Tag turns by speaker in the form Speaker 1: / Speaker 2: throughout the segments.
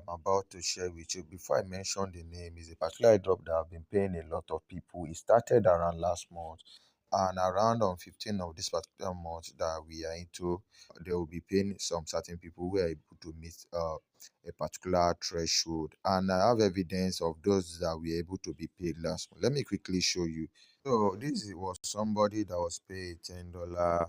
Speaker 1: I'm about to share with you, before I mention the name, is a particular airdrop that I've been paying a lot of people. It started around last month, and around on 15 of this particular month that we are into, they will be paying some certain people who are able to meet a particular threshold. And I have evidence of those that were able to be paid last month. Let me quickly show you. So was somebody that was paid $10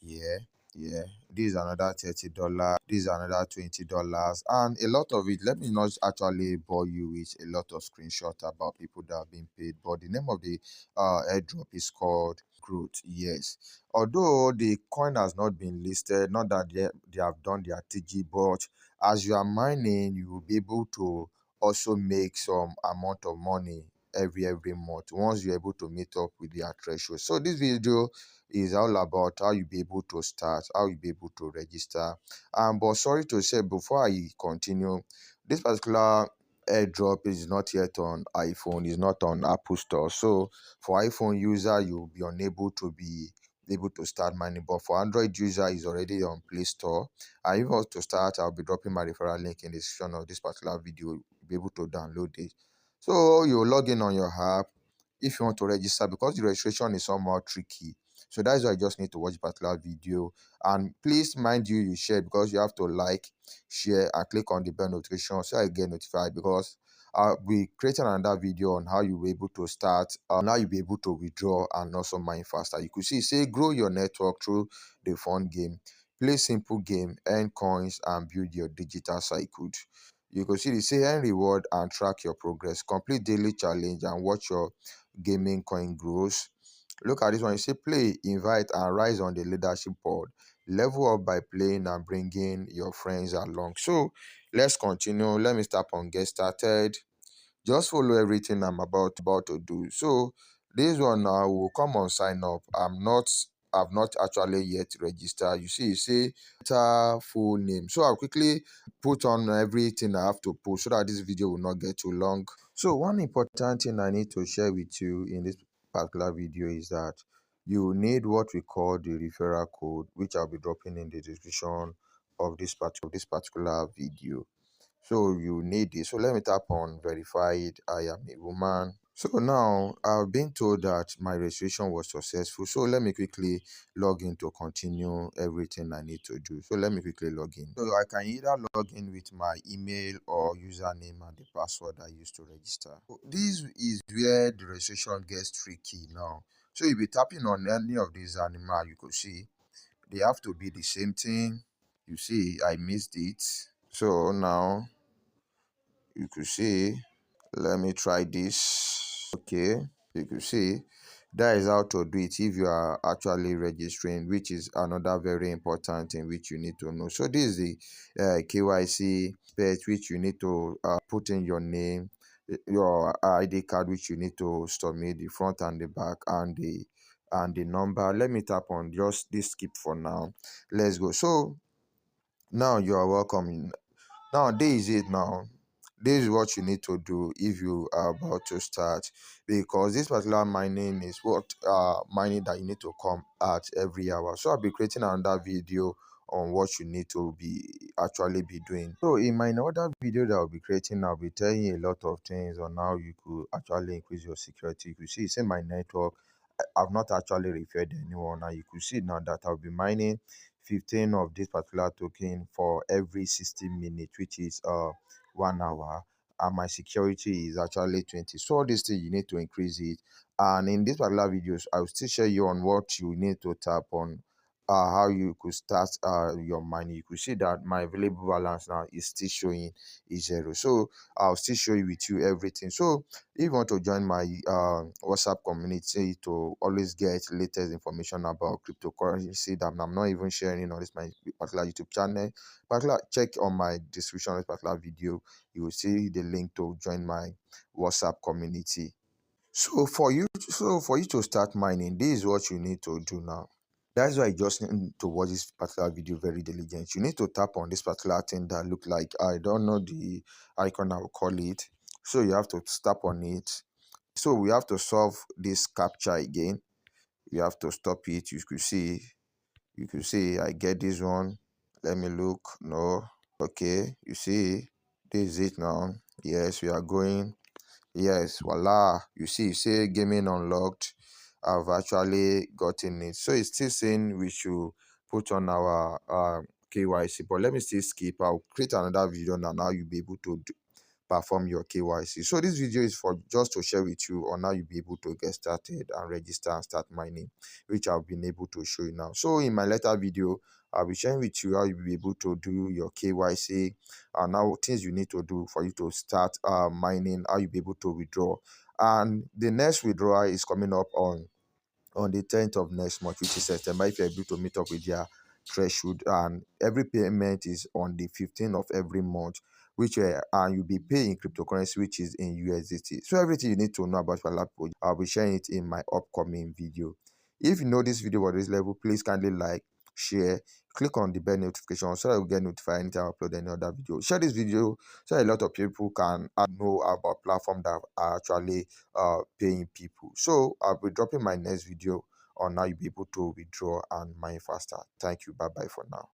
Speaker 1: here. Yeah, this is another $30, this is another $20, and a lot of it. Let me not actually bore you with a lot of screenshots about people that have been paid, but the name of the airdrop is called Growth. Yes, although the coin has not been listed, not that they have done their TG, but as you are mining, you will be able to also make some amount of money every month once you're able to meet up with their threshold. So this video is all about how you be able to start, how you be able to register. But sorry to say, before I continue, this particular airdrop is not yet on iPhone, is not on Apple Store. So for iPhone user, you'll be unable to be able to start mining, but for Android user is already on Play Store. And if you want to start, I'll be dropping my referral link in the description of this particular video. You'll be able to download it. So you log in on your app if you want to register, because the registration is somewhat tricky. So that's why I just need to watch particular video. And please mind you share, because you have to like, share, and click on the bell notification so I get notified, because I'll be creating another video on how you'll be able to start, how you'll be able to withdraw and also mine faster. You could see, say, grow your network through the fun game. Play simple game, earn coins, and build your digital cycle. You could see, they say, earn reward and track your progress. Complete daily challenge and watch your gaming coin grows. Look at this one. You say play, invite, and rise on the leadership board. Level up by playing and bringing your friends along. So let's continue. Let me start on get started. Just follow everything I'm about to do. So this one now will come on sign up. I've not actually yet registered. You see, you say enter full name. So I'll quickly put on everything I have to put so that this video will not get too long. So one important thing I need to share with you in this particular video is that you need what we call the referral code, which I'll be dropping in the description of this particular video. So you need this. So let me tap on verified. I am a woman. So now I've been told that my registration was successful. So let me quickly log in to continue everything I need to do. So let me quickly log in. So I can either log in with my email or username and the password I used to register. So this is where the registration gets tricky now. So you'll be tapping on any of these animals. You could see they have to be the same thing. You see, I missed it. So now you could see, let me try this. Okay, you could see that is how to do it if you are actually registering, which is another very important thing which you need to know. So this is the KYC page, which you need to put in your name, your ID card, which you need to submit, the front and the back, and the number. Let me tap on just this skip for now. Let's go. So now you are welcome. Now this is it. Now this is what you need to do if you are about to start, because this particular mining is what mining that you need to come at every hour. So I'll be creating another video on what you need to be actually be doing. So in my other video that I'll be creating, I'll be telling you a lot of things on how you could actually increase your security. You could see it's in my network. I've not actually referred anyone. Now you could see now that I'll be mining 15 of this particular token for every 60 minutes, which is 1 hour, and my security is actually 20. So all these things you need to increase it. And in this particular videos, I will still show you on what you need to tap on, how you could start your money. You could see that my available balance now is still showing is 0. So I'll still show you with you everything. So if you want to join my WhatsApp community to always get latest information about cryptocurrency that I'm not even sharing on this my particular YouTube channel, particular check on my description of this particular video. You will see the link to join my WhatsApp community. So for you to start mining, this is what you need to do now. That's why you just need to watch this particular video very diligent. You need to tap on this particular thing that look like, I don't know the icon I will call it. So you have to tap on it. So we have to solve this captcha again. You have to stop it. You could see I get this one. Let me look. No. Okay, you see This is it now. Yes, we are going. Yes, voila. You say gaming unlocked. I've actually gotten it. So it's still saying we should put on our KYC, but let me still skip. I'll create another video now. Now you'll be able to perform your KYC. So this video is for just to share with you on how you'll be able to get started and register and start mining, which I've been able to show you now. So in my later video, I'll be sharing with you how you'll be able to do your KYC and now things you need to do for you to start mining, how you'll be able to withdraw. And the next withdrawal is coming up on the 10th of next month, which is September, if you're able to meet up with their threshold. And every payment is on the 15th of every month, which and you'll be paying cryptocurrency, which is in USDT. So everything you need to know about Lab project, I'll be sharing it in my upcoming video. If you know this video at this level, please kindly like, share, click on the bell notification so that you get notified anytime I upload any other video. Share this video so that a lot of people can know about platforms that are actually paying people. So I'll be dropping my next video on how you'll be able to withdraw and mine faster. Thank you. Bye bye for now.